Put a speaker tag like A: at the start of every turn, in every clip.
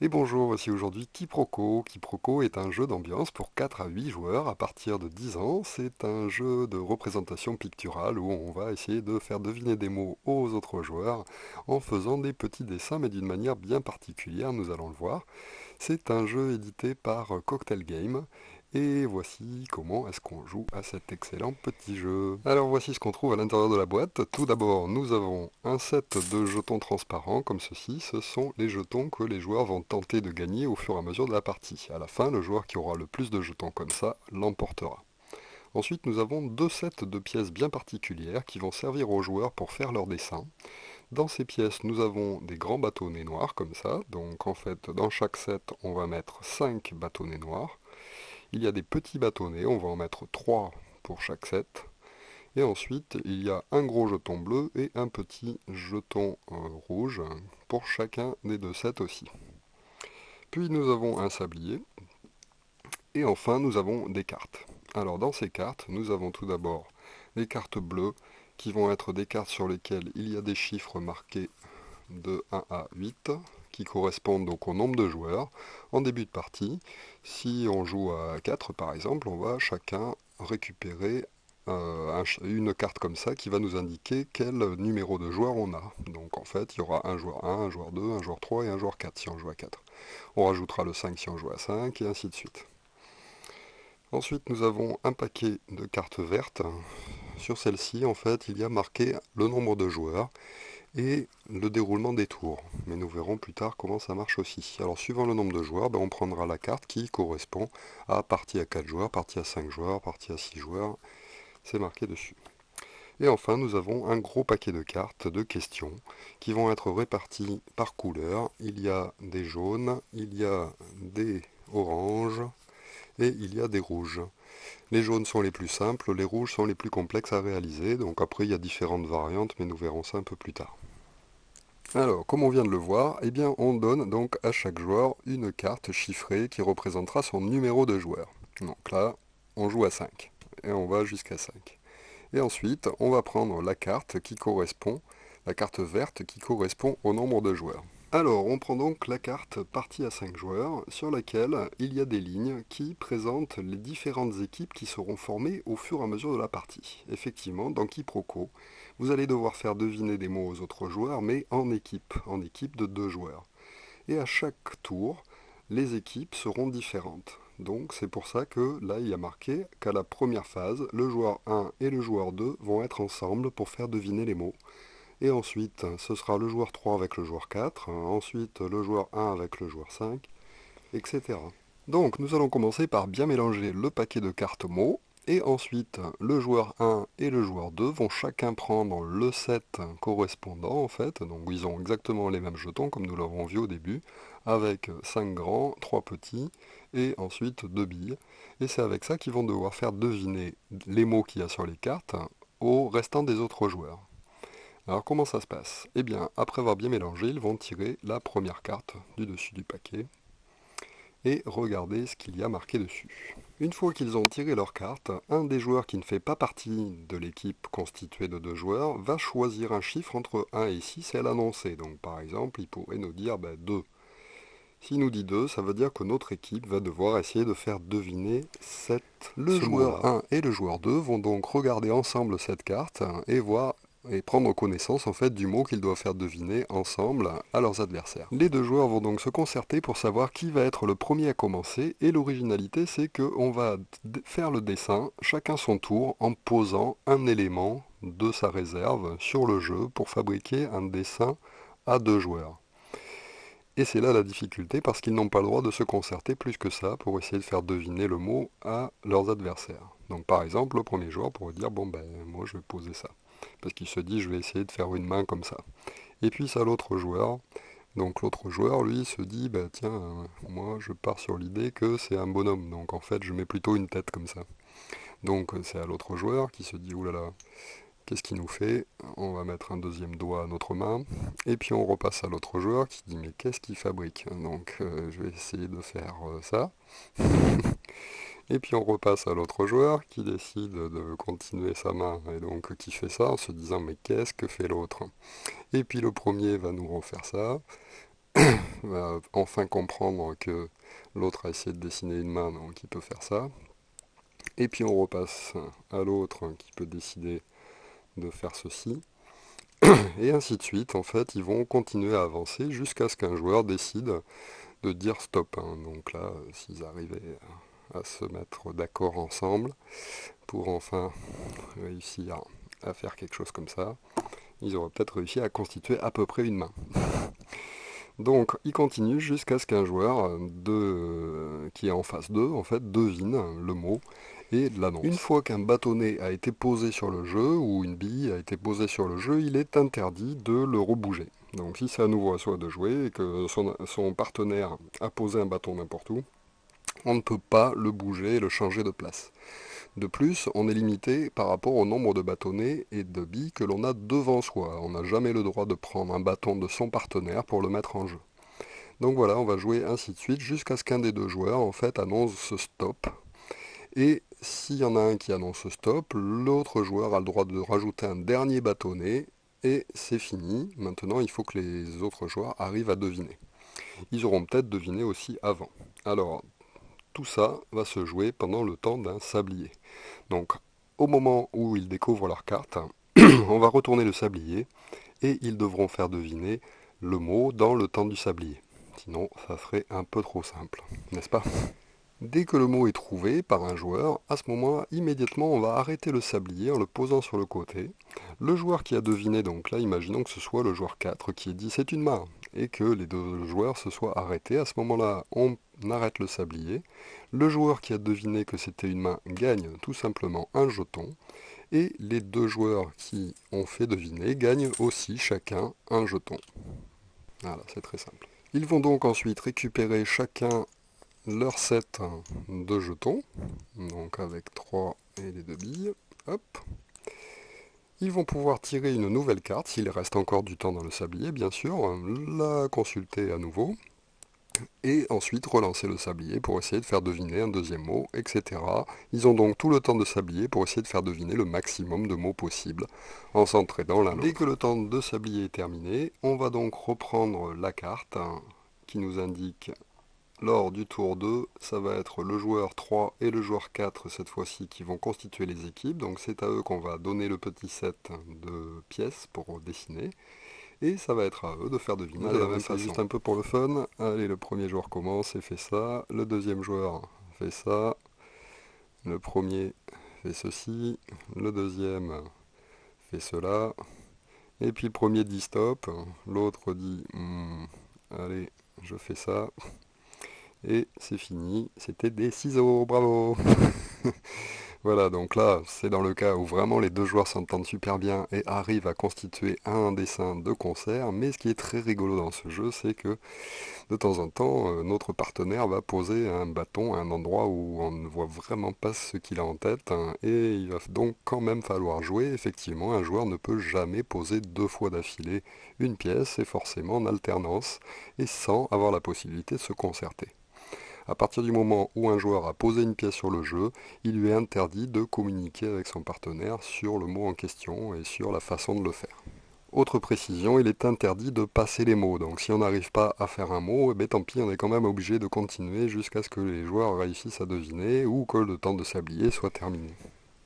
A: Et bonjour, voici aujourd'hui Quiproquo. Quiproquo est un jeu d'ambiance pour 4 à 8 joueurs à partir de 10 ans. C'est un jeu de représentation picturale où on va essayer de faire deviner des mots aux autres joueurs en faisant des petits dessins mais d'une manière bien particulière, nous allons le voir. C'est un jeu édité par Cocktail Game. Et voici comment est-ce qu'on joue à cet excellent petit jeu. Alors voici ce qu'on trouve à l'intérieur de la boîte. Tout d'abord, nous avons un set de jetons transparents comme ceci. Ce sont les jetons que les joueurs vont tenter de gagner au fur et à mesure de la partie. À la fin, le joueur qui aura le plus de jetons comme ça l'emportera. Ensuite, nous avons deux sets de pièces bien particulières qui vont servir aux joueurs pour faire leurs dessins. Dans ces pièces, nous avons des grands bâtonnets noirs comme ça. Donc en fait, dans chaque set, on va mettre 5 bâtonnets noirs. Il y a des petits bâtonnets, on va en mettre 3 pour chaque set. Et ensuite, il y a un gros jeton bleu et un petit jeton rouge pour chacun des deux sets aussi. Puis nous avons un sablier. Et enfin, nous avons des cartes. Alors dans ces cartes, nous avons tout d'abord les cartes bleues qui vont être des cartes sur lesquelles il y a des chiffres marqués de 1 à 8 qui correspondent donc au nombre de joueurs. En début de partie, si on joue à 4 par exemple, on va chacun récupérer une carte comme ça qui va nous indiquer quel numéro de joueur on a. Donc en fait, il y aura un joueur 1, un joueur 2, un joueur 3 et un joueur 4 si on joue à 4. On rajoutera le 5 si on joue à 5 et ainsi de suite. Ensuite, nous avons un paquet de cartes vertes. Sur celle-ci, en fait, il y a marqué le nombre de joueurs et le déroulement des tours. Mais nous verrons plus tard comment ça marche aussi. Alors suivant le nombre de joueurs, on prendra la carte qui correspond à partie à 4 joueurs, partie à 5 joueurs, partie à 6 joueurs. C'est marqué dessus. Et enfin, nous avons un gros paquet de cartes de questions qui vont être réparties par couleur. Il y a des jaunes, il y a des oranges et il y a des rouges. Les jaunes sont les plus simples, les rouges sont les plus complexes à réaliser. Donc après, il y a différentes variantes, mais nous verrons ça un peu plus tard. Alors, comme on vient de le voir, eh bien, on donne donc à chaque joueur une carte chiffrée qui représentera son numéro de joueur. Donc là, on joue à 5 et on va jusqu'à 5. Et ensuite, on va prendre la carte qui correspond, la carte verte qui correspond au nombre de joueurs. Alors, on prend donc la carte partie à 5 joueurs sur laquelle il y a des lignes qui présentent les différentes équipes qui seront formées au fur et à mesure de la partie. Effectivement, dans Quiproquo, vous allez devoir faire deviner des mots aux autres joueurs, mais en équipe de 2 joueurs. Et à chaque tour, les équipes seront différentes. Donc c'est pour ça que là il y a marqué qu'à la première phase, le joueur 1 et le joueur 2 vont être ensemble pour faire deviner les mots. Et ensuite, ce sera le joueur 3 avec le joueur 4, ensuite le joueur 1 avec le joueur 5, etc. Donc nous allons commencer par bien mélanger le paquet de cartes mots, et ensuite le joueur 1 et le joueur 2 vont chacun prendre le set correspondant en fait, donc ils ont exactement les mêmes jetons comme nous l'avons vu au début, avec 5 grands, 3 petits, et ensuite 2 billes. Et c'est avec ça qu'ils vont devoir faire deviner les mots qu'il y a sur les cartes au restant des autres joueurs. Alors comment ça se passe? Eh bien, après avoir bien mélangé, ils vont tirer la première carte du dessus du paquet et regarder ce qu'il y a marqué dessus. Une fois qu'ils ont tiré leur carte, un des joueurs qui ne fait pas partie de l'équipe constituée de 2 joueurs va choisir un chiffre entre 1 et 6 et l'annoncer. Donc par exemple, il pourrait nous dire 2. S'il nous dit 2, ça veut dire que notre équipe va devoir essayer de faire deviner le joueur 1 et le joueur 2 vont donc regarder ensemble cette carte et voir et prendre connaissance en fait du mot qu'ils doivent faire deviner ensemble à leurs adversaires. Les deux joueurs vont donc se concerter pour savoir qui va être le premier à commencer et l'originalité c'est qu'on va faire le dessin chacun son tour en posant un élément de sa réserve sur le jeu pour fabriquer un dessin à 2 joueurs. Et c'est là la difficulté parce qu'ils n'ont pas le droit de se concerter plus que ça pour essayer de faire deviner le mot à leurs adversaires. Donc par exemple, le premier joueur pourrait dire bon ben moi je vais poser ça. Parce qu'il se dit je vais essayer de faire une main comme ça. Et puis ça l'autre joueur. Donc l'autre joueur lui se dit bah tiens moi je pars sur l'idée que c'est un bonhomme. Donc en fait je mets plutôt une tête comme ça. Donc c'est à l'autre joueur qui se dit oulala, qu'est-ce qu'il nous fait? On va mettre un deuxième doigt à notre main. Et puis on repasse à l'autre joueur qui dit mais qu'est-ce qu'il fabrique? Donc je vais essayer de faire ça. Et puis on repasse à l'autre joueur qui décide de continuer sa main et donc qui fait ça en se disant mais qu'est-ce que fait l'autre? Et puis le premier va nous refaire ça. va enfin comprendre que l'autre a essayé de dessiner une main, donc il peut faire ça. Et puis on repasse à l'autre qui peut décider de faire ceci. Et ainsi de suite, en fait, ils vont continuer à avancer jusqu'à ce qu'un joueur décide de dire stop, hein. Donc là, s'ils arrivaient à se mettre d'accord ensemble pour enfin réussir à faire quelque chose comme ça, ils auraient peut-être réussi à constituer à peu près une main. Donc, il continue jusqu'à ce qu'un joueur qui est en face d'eux, en fait, devine le mot et l'annonce. Une fois qu'un bâtonnet a été posé sur le jeu, ou une bille a été posée sur le jeu, il est interdit de le rebouger. Donc, si c'est à nouveau à soi de jouer et que son partenaire a posé un bâton n'importe où, on ne peut pas le bouger et le changer de place. De plus, on est limité par rapport au nombre de bâtonnets et de billes que l'on a devant soi. On n'a jamais le droit de prendre un bâton de son partenaire pour le mettre en jeu. Donc voilà, on va jouer ainsi de suite jusqu'à ce qu'un des deux joueurs en fait annonce ce stop. Et s'il y en a un qui annonce ce stop, l'autre joueur a le droit de rajouter un dernier bâtonnet et c'est fini. Maintenant, il faut que les autres joueurs arrivent à deviner. Ils auront peut-être deviné aussi avant. Alors, tout ça va se jouer pendant le temps d'un sablier. Donc, au moment où ils découvrent leur carte, on va retourner le sablier et ils devront faire deviner le mot dans le temps du sablier. Sinon, ça serait un peu trop simple, n'est-ce pas? Dès que le mot est trouvé par un joueur, à ce moment-là, immédiatement, on va arrêter le sablier en le posant sur le côté. Le joueur qui a deviné, donc là, imaginons que ce soit le joueur 4 qui ait dit c'est une main, et que les deux joueurs se soient arrêtés. À ce moment-là, on arrête le sablier. Le joueur qui a deviné que c'était une main gagne tout simplement un jeton. Et les deux joueurs qui ont fait deviner gagnent aussi chacun un jeton. Voilà, c'est très simple. Ils vont donc ensuite récupérer chacun leur set de jetons, donc avec 3 et les 2 billes. Hop. Ils vont pouvoir tirer une nouvelle carte, s'il reste encore du temps dans le sablier, bien sûr, la consulter à nouveau, et ensuite relancer le sablier pour essayer de faire deviner un deuxième mot, etc. Ils ont donc tout le temps de sablier pour essayer de faire deviner le maximum de mots possibles en s'entraînant l'un l'autre. Dès que le temps de sablier est terminé, on va donc reprendre la carte qui nous indique lors du tour 2, ça va être le joueur 3 et le joueur 4 cette fois-ci qui vont constituer les équipes. Donc c'est à eux qu'on va donner le petit set de pièces pour dessiner. Et ça va être à eux de faire deviner de la même façon. Juste un peu pour le fun. Allez, le premier joueur commence et fait ça. Le deuxième joueur fait ça. Le premier fait ceci. Le deuxième fait cela. Et puis le premier dit stop. L'autre dit allez, je fais ça. Et c'est fini, c'était des ciseaux, bravo. Voilà, donc là, c'est dans le cas où vraiment les deux joueurs s'entendent super bien et arrivent à constituer un dessin de concert, mais ce qui est très rigolo dans ce jeu, c'est que de temps en temps, notre partenaire va poser un bâton à un endroit où on ne voit vraiment pas ce qu'il a en tête, hein, et il va donc quand même falloir jouer. Effectivement, un joueur ne peut jamais poser deux fois d'affilée une pièce, et forcément en alternance, et sans avoir la possibilité de se concerter. À partir du moment où un joueur a posé une pièce sur le jeu, il lui est interdit de communiquer avec son partenaire sur le mot en question et sur la façon de le faire. Autre précision, il est interdit de passer les mots. Donc si on n'arrive pas à faire un mot, eh bien, tant pis, on est quand même obligé de continuer jusqu'à ce que les joueurs réussissent à deviner ou que le temps de sablier soit terminé.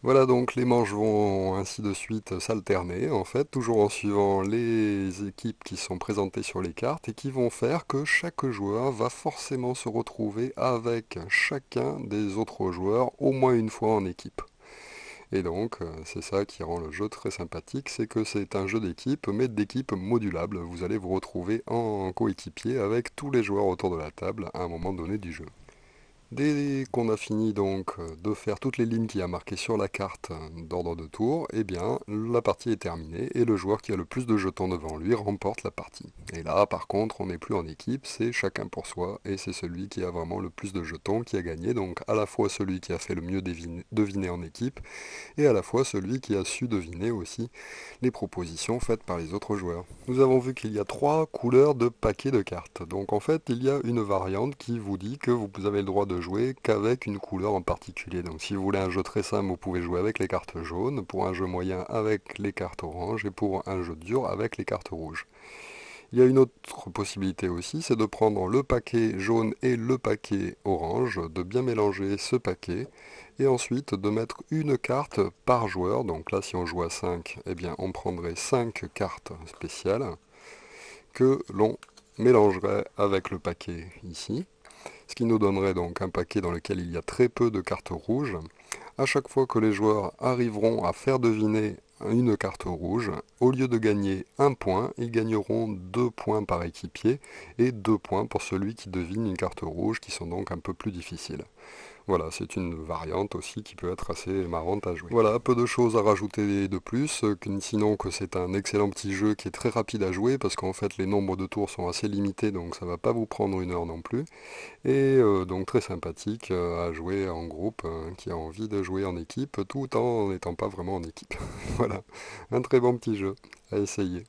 A: Voilà, donc les manches vont ainsi de suite s'alterner, en fait, toujours en suivant les équipes qui sont présentées sur les cartes et qui vont faire que chaque joueur va forcément se retrouver avec chacun des autres joueurs au moins une fois en équipe. Et donc, c'est ça qui rend le jeu très sympathique, c'est que c'est un jeu d'équipe, mais d'équipe modulable. Vous allez vous retrouver en coéquipier avec tous les joueurs autour de la table à un moment donné du jeu. Dès qu'on a fini donc de faire toutes les lignes qu'il y a marquées sur la carte d'ordre de tour, eh bien la partie est terminée et le joueur qui a le plus de jetons devant lui remporte la partie. Et là par contre on n'est plus en équipe, c'est chacun pour soi et c'est celui qui a vraiment le plus de jetons qui a gagné, donc à la fois celui qui a fait le mieux deviner en équipe et à la fois celui qui a su deviner aussi les propositions faites par les autres joueurs. Nous avons vu qu'il y a trois couleurs de paquets de cartes. Donc en fait, il y a une variante qui vous dit que vous avez le droit de jouer qu'avec une couleur en particulier. Donc si vous voulez un jeu très simple, vous pouvez jouer avec les cartes jaunes, pour un jeu moyen avec les cartes oranges et pour un jeu dur avec les cartes rouges. Il y a une autre possibilité aussi, c'est de prendre le paquet jaune et le paquet orange, de bien mélanger ce paquet, et ensuite de mettre une carte par joueur. Donc là, si on joue à 5, eh bien on prendrait 5 cartes spéciales que l'on mélangerait avec le paquet ici, ce qui nous donnerait donc un paquet dans lequel il y a très peu de cartes rouges. À chaque fois que les joueurs arriveront à faire deviner une carte rouge, au lieu de gagner un point, ils gagneront 2 points par équipier et 2 points pour celui qui devine une carte rouge, qui sont donc un peu plus difficiles. Voilà, c'est une variante aussi qui peut être assez marrante à jouer. Voilà, peu de choses à rajouter de plus, sinon que c'est un excellent petit jeu qui est très rapide à jouer, parce qu'en fait les nombres de tours sont assez limités, donc ça va pas vous prendre une heure non plus. Et donc très sympathique à jouer en groupe, qui a envie de jouer en équipe, tout en n'étant pas vraiment en équipe. Voilà, un très bon petit jeu à essayer.